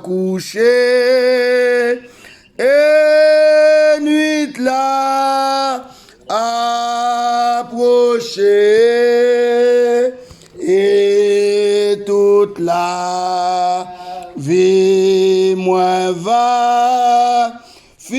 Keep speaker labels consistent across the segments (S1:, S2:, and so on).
S1: Coucher et nuit là approcher et toute la vie moins va finir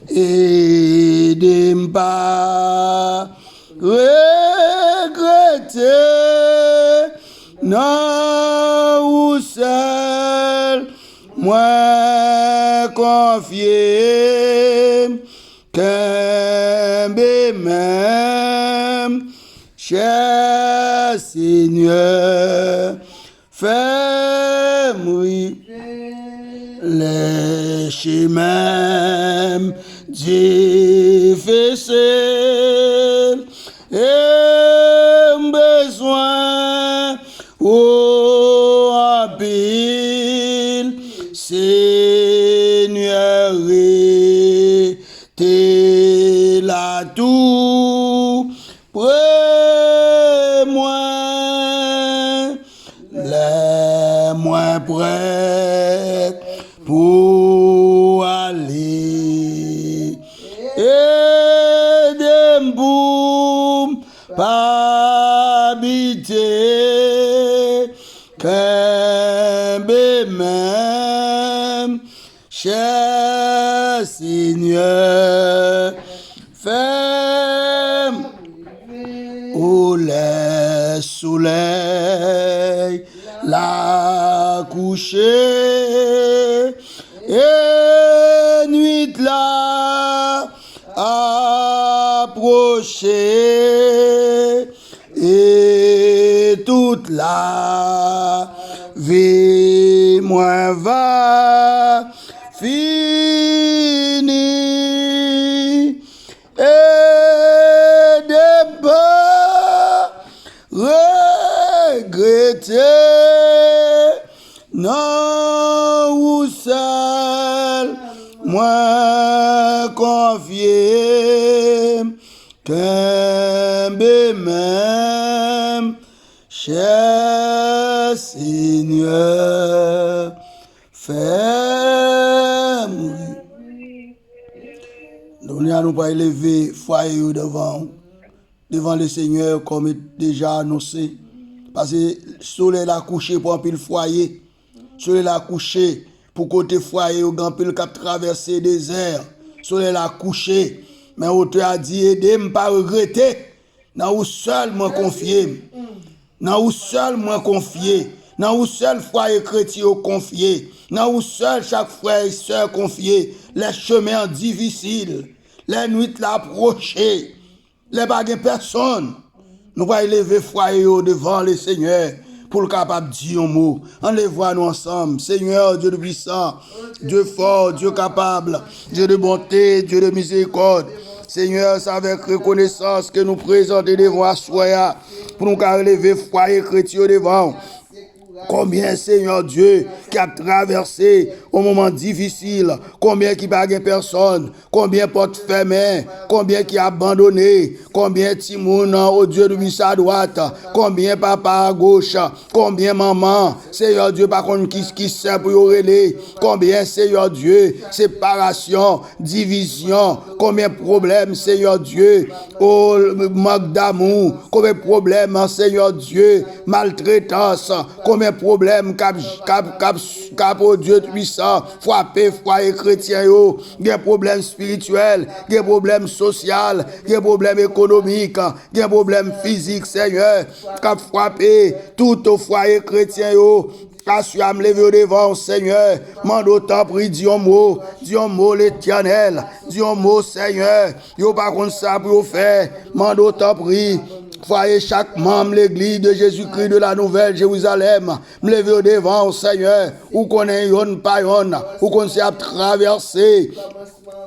S1: et de pas regretter. Non, ou seul, moi confié, qu'un même, cher Seigneur, fais-moi les chemins difficiles et besoin. Oh, en pile, Seigneur, t'es là tout près moi, les moins prêts pour aller et des boum pas habiter. Même, cher Seigneur, fais où le soleil la coucher et nuit là approcher et toute la vie moins va finir et de pas regretter. Non, ou seul, moi confié, qu'un même, cher Seigneur, fais-moi. Nous allons pas élever foyer devant le Seigneur comme déjà annoncé. Parce que le soleil a couché pour un pile foyer. Le soleil a couché pour côté foyer au grand pile cap traverser des airs. Le soleil a couché. Mais auteur a dit aidez-moi pas regretter. Dans où seul moi confié. Dans où seul moi confié. Dans où seul foyer chrétien confié. Dans où seul chaque frère et sœur confié. Les chemins difficiles. Les nuits l'approcher. Les bagues personne. Nous allons élever foyer devant le Seigneur pour le capable de dire un mot. Enlève-nous ensemble. Seigneur, Dieu de puissant, Dieu fort, Dieu capable, Dieu de bonté, Dieu de miséricorde. Seigneur, c'est avec reconnaissance que nous présentons devant Assoya pour nous élever foyer chrétien devant. Combien, Seigneur Dieu, qui a traversé au moment difficile, combien qui n'a pas personne, combien porte fermées, combien qui a abandonné, combien Timoun au Dieu de sa droite, combien papa à gauche, combien maman, Seigneur Dieu, par contre, qui sait pour y relayer, combien, Seigneur Dieu, séparation, division, combien de problèmes, Seigneur Dieu, oh, manque d'amour, combien de problèmes, Seigneur Dieu, maltraitance, combien de problèmes cap au Dieu puissant, frapper foyer chrétien yo, des problèmes spirituels, des problèmes sociaux, des problèmes économiques, des problèmes physiques, Seigneur, cap frapper tout au foyer chrétien yo. As-tu à me lever devant, Seigneur, mande autant pris, dis un mot l'Éternel, dis un mot, Seigneur, yo pas comme ça pour faire, mande autant pris. Voyez chaque membre l'église de Jésus-Christ de la Nouvelle Jérusalem, me lever devant, Seigneur, ou qu'on ait yon pas yon, ou qu'on s'est traversé,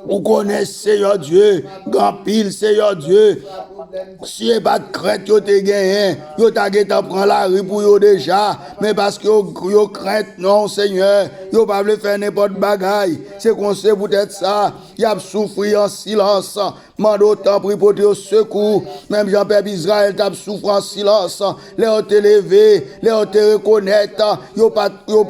S1: ou qu'on ait, Seigneur Dieu, grand pile, Seigneur Dieu, si et pas de crainte, yo te gagné, yo ta gêté prend la rue pour yo déjà, mais parce que yo crainte, non, Seigneur, yo pas veut faire n'importe bagaille, c'est qu'on sait peut-être ça, y a souffrir en silence, Mando temps pris pour te secours. Même Jean-Père Israël t'a souffert en silence. Les ont te levé, les ont te reconnaître. Yo pas yo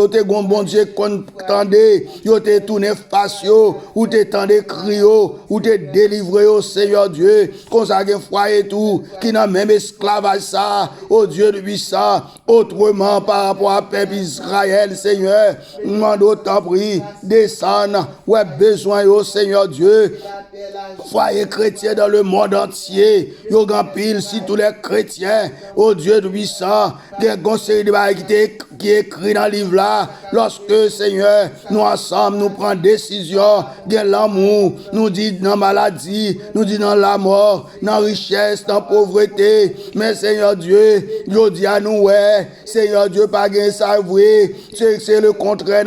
S1: te gon bon Dieu contendé. Yo te tourné face yo, ou te tendé crio, ou te délivré au Seigneur Dieu. Consacré foyer tout, qui n'a même esclavage ça, au Dieu de puissant, autrement par rapport à peuple Israël, Seigneur. Mando t'en prie, descendre, ouais, besoin au Seigneur Dieu. Foyer chrétien dans le monde entier, yo grand pile si tous les chrétiens, au Dieu de puissant, des conseils de bail qui est écrit dans le livre là, lorsque Seigneur, nous ensemble, nous prenons décision, de l'amour, nous dit dans la maladie, nous dit dans la mort, dans la richesse, dans la pauvreté, mais Seigneur Dieu, je dis à nous, ouais, Seigneur Dieu, pas gain ça, oui, c'est le contraire,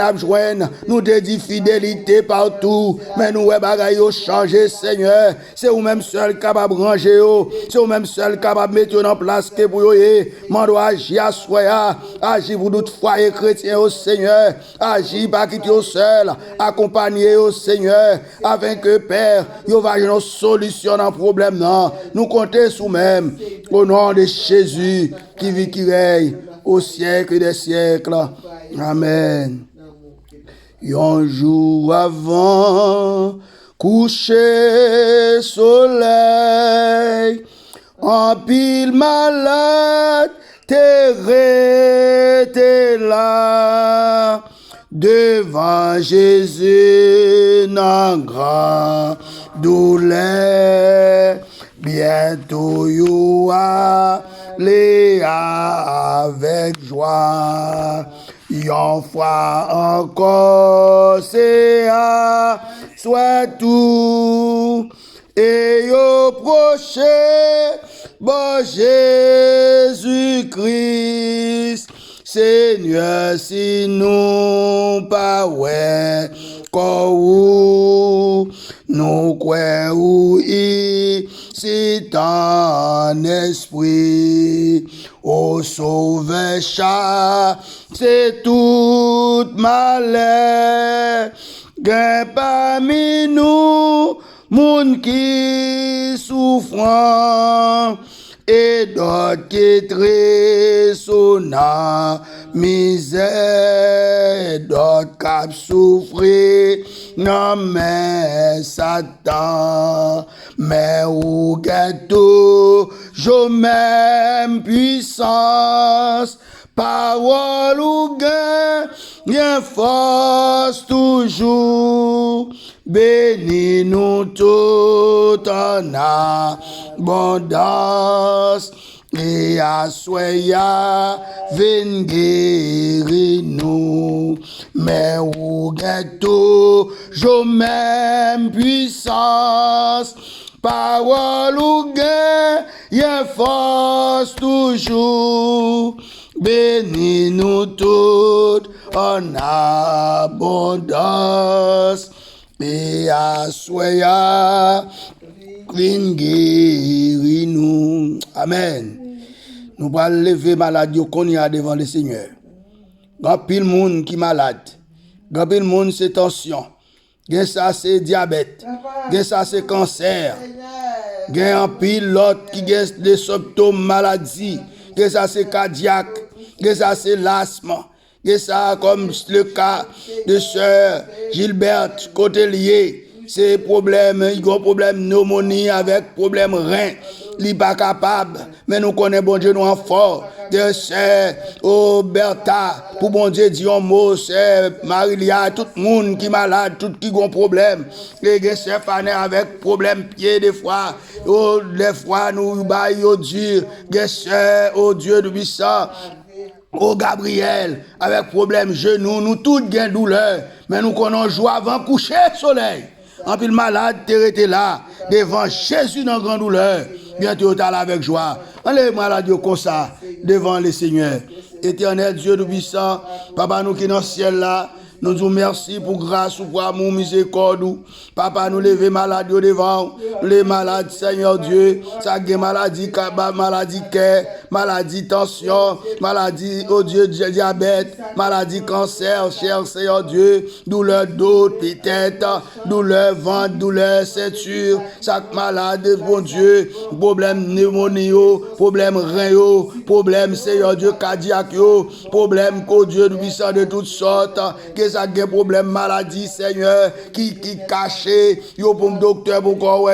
S1: nous te dit fidélité partout, mais nous, ouais, bagaille, changer, Seigneur, c'est vous-même seul capable de ranger, c'est vous-même seul capable de mettre en place que pour vous, mando agir à soi, agir pour notre foyer chrétien au Seigneur, agir pas quitter au seul, accompagner au Seigneur, afin que Père, il va y avoir une solution dans le problème, non, nous comptons sous même, au nom de Jésus, qui vit, qui règne, au siècle des siècles. Amen. Un jour avant, coucher soleil, en pile malade, t'es là, devant Jésus, dans grand douleur, bientôt you aller avec joie. Yon fois encore, c'est à soit tout, et yo proche, bon Jésus-Christ, Seigneur, si nous pas ouais, nous quoi ou ici ton esprit, au sauveur chat, c'est tout malheur, gain parmi nous, moun qui souffrant, et d'autres qui tressonnent misère, d'autres qui souffrent, non mais Satan, mais ou gâteau, je même puissance, parole ou gain, bien force toujours, bénis nous tout en abondance, et à soya, vin guérir nous, mais ou gâteau, je même puissance, parole ou gain, y'a force toujours, bénis nous toutes en abondance, et à soya, vin guérir nous. Amen. Nous allons lever maladie qu'on y a devant le Seigneur. Grand pile monde qui malade. Grand pile monde c'est tension. Gen ça c'est diabète. Gen ça c'est cancer. Gen un pile l'autre qui gen des symptômes maladie. Gen ça c'est cardiaque. Gen ça c'est l'asthme. Gen ça comme le cas de sœur Gilberte Cotelier. C'est problème, il y a un problème pneumonie avec problème rein. Il n'est pas capable, mais nous connaissons bon Dieu nous en fort. De sœur Bertha, pour bon Dieu dit un mot, c'est Marilia, tout le monde qui est malade, tout qui a un problème. Les sœurs Fanny avec problème pied des fois, des fois nous baillons dur. Les sœurs, oh Dieu de puissant. Oh Gabriel, avec problème genou, nous tous gain douleur, mais nous connaissons joie avant coucher soleil. En plus, le malade, t'es là, devant Jésus dans grande douleur. Bientôt, t'es là avec joie. Enlève malade comme ça, devant le Seigneur. Éternel Dieu de puissant, Papa, nous qui dans le ciel là, Nous disons merci pour grâce ou pour amour, miséricorde. Papa, nous lever malade devant. Les malades, Seigneur Dieu. Ça a maladie, maladie cœur, maladie tension, maladie, oh Dieu, diabète, maladie cancer, cher Seigneur Dieu. Douleur dos, tête, douleur ventre, douleur ceinture. Chaque malade, bon Dieu. Problème pneumonie, problème rein, problème, Seigneur Dieu, cardiaque, problème, oh Dieu, puissant de toutes sortes, que ça a problème maladie, Seigneur, qui caché, yo pour docteur, pour quoi,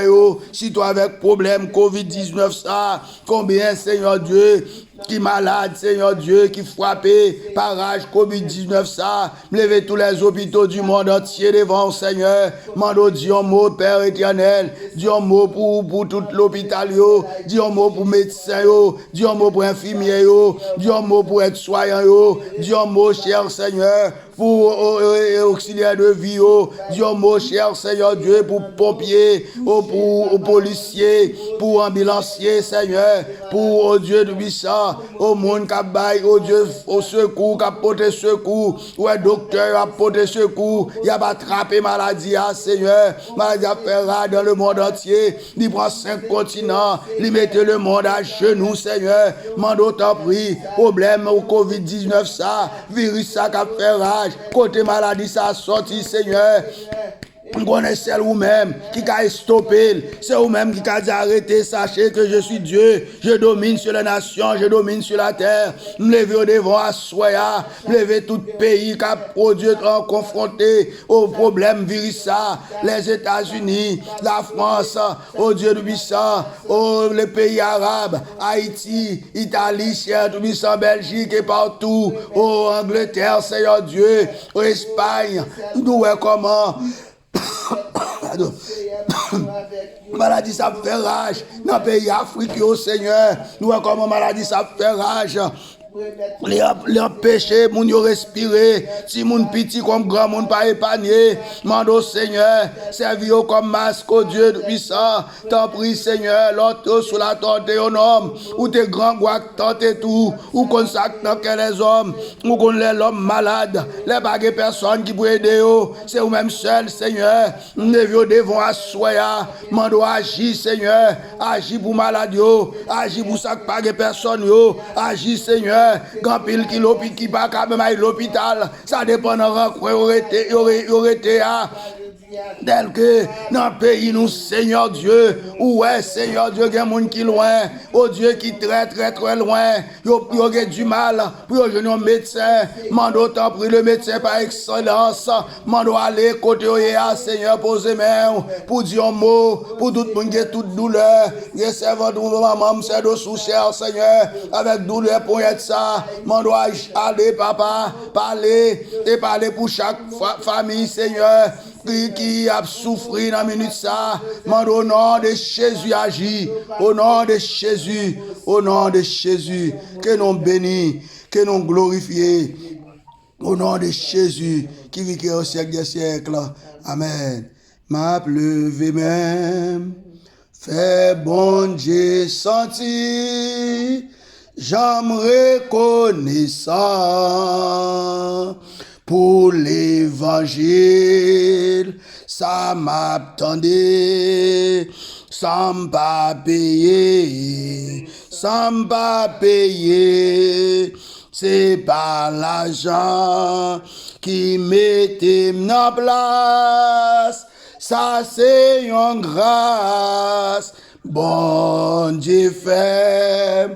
S1: si toi avec problème COVID-19, ça, combien, Seigneur Dieu, qui malade, Seigneur Dieu, qui frappé par rage COVID-19, ça, lever tous les hôpitaux du monde entier devant, Seigneur, mando Dieu un mot, Père éternel, Dieu un mot pour tout l'hôpital, Dieu un mot pour médecin, Dieu un mot pour infirmier, Dieu un mot pour être soignant, Dieu un mot, cher Seigneur, pour auxiliaire de vie, Dieu un mot, cher Seigneur Dieu, pour pompiers, pour policiers, pour ambulanciers, Seigneur, pour, oh Dieu de puissant, au monde qui baille, oh Dieu, au secours, qui a porté secours, ouais, docteur a porté secours, il a attrapé maladie, Seigneur, maladie a fait rare dans le monde entier, il prend 5 continents, il met le monde à genoux, Seigneur, mando t'en prie, problème au COVID-19, ça, virus ça qui a fait rage, côté maladie ça a sorti, Seigneur. On connaît celle ou-même qui a stoppé, c'est vous-même qui a dit arrêtez, sachez que je suis Dieu, je domine sur les nations, je domine sur la terre, me lever au devant à Soya, me lever tout pays qui a produit confronté au problème virus, les États-Unis, la France, au Dieu du puissant, les pays arabes, Haïti, Italie, cher du puissant, Belgique et partout, Angleterre, Seigneur Dieu, Espagne, nous comment maladie ça fait rage dans le pays africain, au Seigneur. Nous voyons comment maladie ça fait rage. Les empêcher, moun yo respirer, si moun petit comme grand moun pas épargné, mando Seigneur, servi comme masque au Dieu puissant, t'en prie Seigneur, l'autre sous la tente un homme, ou tes grands guac tente tout, ou consacre dans les hommes, ou qu'on l'homme malade, les bagues personnes qui pourraient aider, c'est vous même seul Seigneur, nous devons assoyer, mando agir Seigneur, agir pour malade, agir pour ça que personne, agir Seigneur. Grand pile qui va quand même à l'hôpital, ça dépend de quoi aurait été tel que dans le pays nous Seigneur Dieu, ouais Seigneur Dieu, il y a des gens qui loin, oh Dieu qui très loin, il y a du mal pour un médecin, mando t'en prie le médecin par excellence, mando aller côté Seigneur poser main pour dire un mot pour tout le monde qui a toute douleur, recevant de maman c'est de sous cher Seigneur avec douleur pour être ça, mando aller papa parler pour chaque famille Seigneur qui a souffert dans la minute ça, au nom de Jésus agit, au nom de Jésus, au nom de Jésus, que nous bénis, que nous glorifions, au nom de Jésus, qui vit au siècle des siècles. Amen. M'a pleuvé même, fait bon Dieu sentir, j'aime reconnaissant. Pour l'évangile, ça m'attendait, ça m'a payé, c'est pas l'argent qui mettait en place, ça c'est une grâce, bon Dieu fait,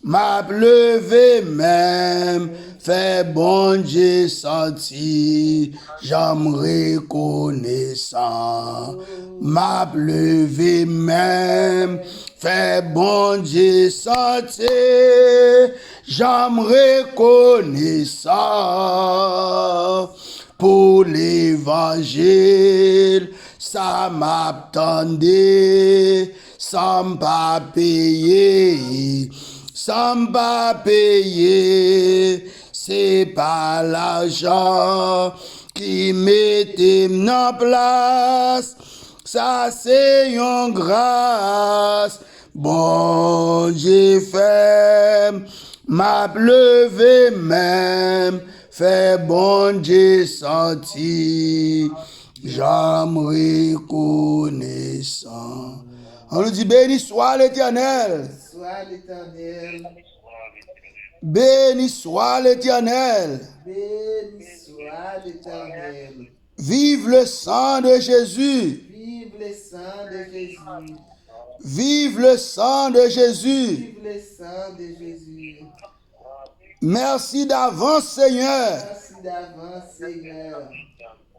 S1: m'a levé même, fait bon Dieu senti, j'aime reconnaissant, m'a levé même, fait bon Dieu senti, j'aime reconnaissant, pour l'évangile, ça m'attendait, ça m'a payé, ça m'a payé. C'est pas l'argent qui mettait en place, ça c'est une grâce, bon Dieu fait, m'a levé même, fait bon Dieu senti, j'aime reconnaissant. On nous dit béni soit l'Éternel.
S2: Sois l'Éternel.
S1: Béni soit l'Éternel.
S2: Béni soit l'Éternel.
S1: Vive le sang de Jésus.
S2: Vive le sang de Jésus.
S1: Vive le sang de Jésus.
S2: Vive le sang de Jésus.
S1: Merci d'avance, Seigneur.
S2: Merci d'avance, Seigneur.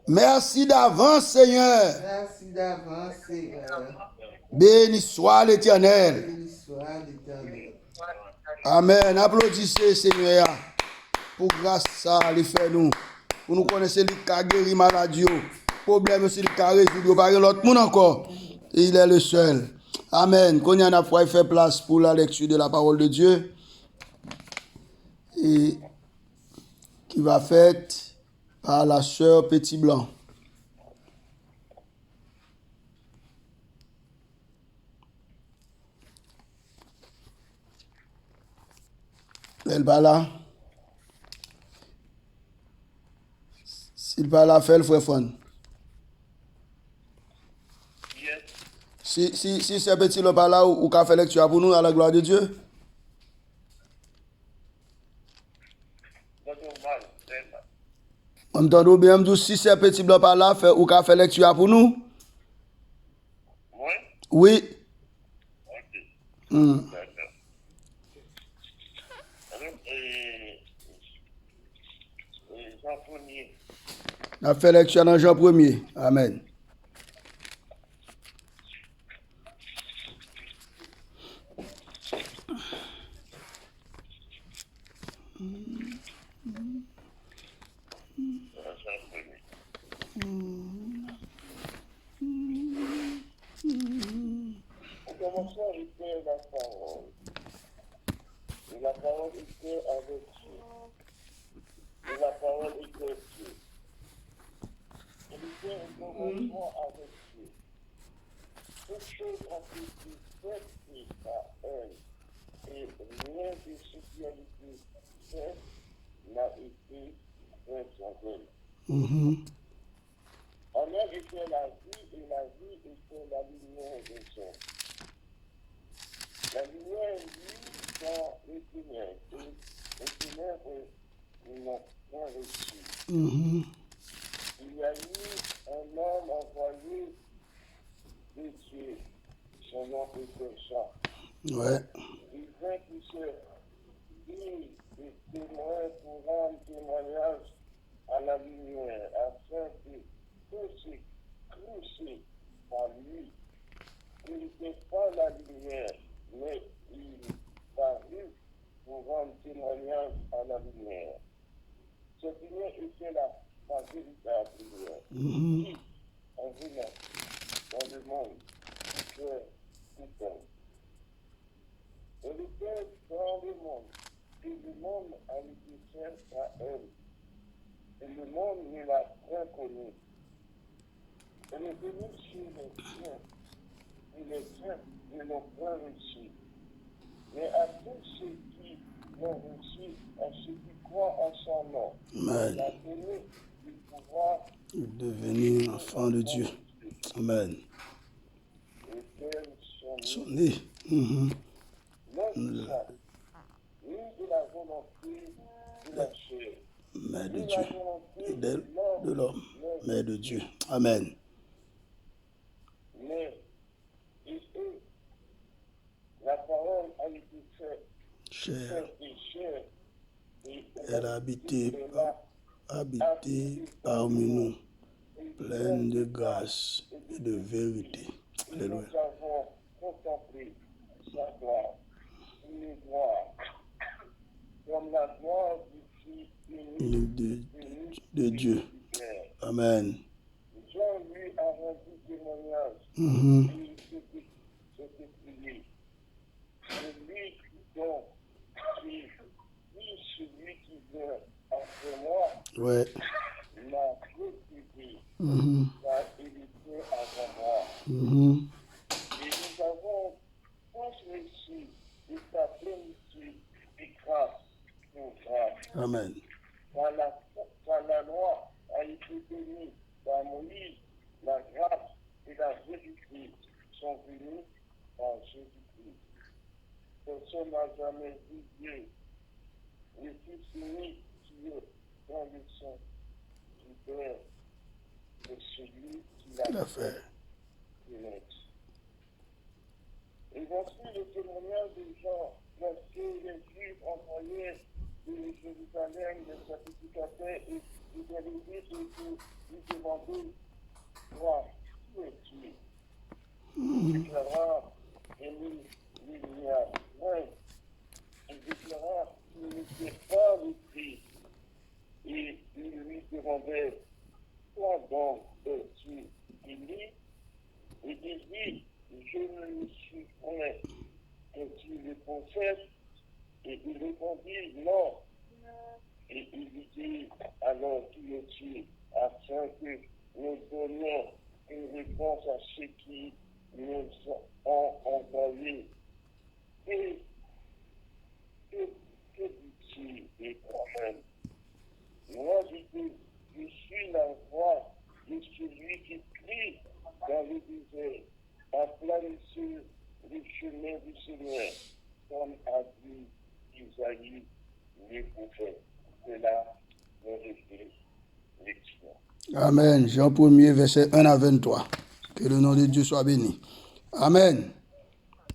S1: Merci d'avance, Seigneur.
S2: Merci d'avance, Seigneur.
S1: Béni soit l'Éternel.
S2: Béni soit l'Éternel.
S1: Amen. Applaudissez, Seigneur, pour grâce ça, les fait nous. Pour nous connaître, le cas guéri maladie. Problème aussi, le cas résoudre. Pas l'autre monde encore. Et il est le seul. Amen. Qu'on y en a pour faire place pour la lecture de la parole de Dieu. Et qui va faite par la sœur Petit Blanc. Elle va là. S'il va là, fait le frère Fon. Si c'est Petit Blanc pas là, ou qu'a fait lecture pour nous à la gloire de Dieu. On m'entend bien, me dit si c'est Petit Blanc pas là, ou qu'a fait lecture pour nous. Oui. Mm. On a fait lecture dans Jean 1er. Amen.
S3: Au commencement était la parole. Et la parole était avec Dieu. Et la parole était Dieu. Il était au commencement avec Dieu. Toutes choses ont été faites par elle. Et rien de ce qui a été fait n'a été fait sans elle. En elle était la vie, et la vie était la lumière des hommes. La lumière vit dans les ténèbres, et les ténèbres n'ont point reçu. Il y a eu un homme envoyé de Dieu, son nom était Jean.
S1: Ouais.
S3: Il vint qui se dit des témoins pour rendre témoignage à la lumière, afin que tous se crucent par lui. Il n'était pas la lumière, mais il parut pour rendre témoignage à la lumière. Cette lumière était la véritable lumière, qui, en venant dans le monde, fait tout homme. Elle était dans le monde, et le monde a été fait à elle, et le monde ne l'a point connue. Elle est venue sur les siens, et les siens ne l'ont point reçu. Mais à tous ceux qui l'ont reçu, à ceux qui croient en son nom,
S1: Amen.
S3: il a donné du pouvoir
S1: Devenir enfant de Dieu. Amen.
S3: et tels sont
S1: Son nez.
S3: non du sang, ni de la volonté de la chair,
S1: Mais de
S3: ni de
S1: Dieu.
S3: la volonté
S1: Et
S3: de
S1: de l'homme.
S3: l'homme,
S1: Mais de Dieu. Amen.
S3: mais et eux, la parole a été faite
S1: Cher.
S3: et chair, et
S1: Elle a habité parmi nous, pleine de grâce et de vérité. Alléluia.
S3: nous avons contemplé sa gloire, une gloire, comme la gloire du Fils unique
S1: De Dieu.
S3: du Père.
S1: Amen.
S3: Jean lui a rendu témoignage,
S1: Mhm.
S3: et s'est écrié. Celui dont celui qui vient après moi
S1: Ouais.
S3: m'a précédé,
S1: Mhm.
S3: car il était avant moi.
S1: Mhm.
S3: Et nous avons tous reçu de sa plénitude et grâce pour grâce.
S1: Amen.
S3: Car la loi a été donnée par Moïse, la grâce et la vérité sont venues par Jésus-Christ. Personne n'a jamais vu Dieu. Le Fils unique qui est dans le sang du Père de celui qui l'a fait connaître. Et voici le témoignage de Jean, lorsque les Juifs envoyaient de Jérusalem les sacrificateurs et les élevés et lui demandaient, toi, qui es-tu? Il déclara, il n'y a point. Il déclara qu'il n'était pas le Christ. Et il lui demandait, toi donc es-tu Élie? Et il dit, je ne le suis point. Es-tu le prophète? Et il répondit, non. Et il lui dit, alors qui es-tu, afin que nous donnions une réponse à ceux qui nous ont envoyés. Et que dis-tu et toi-même? Moi, je suis la voix de celui qui crie dans le désert, aplanissez le chemin du Seigneur, comme a dit Isaïe, le prophète. Cela me réfère lecture.
S1: Amen. Jean 1er, verset 1 à 23. Que le nom de Dieu soit béni. Amen.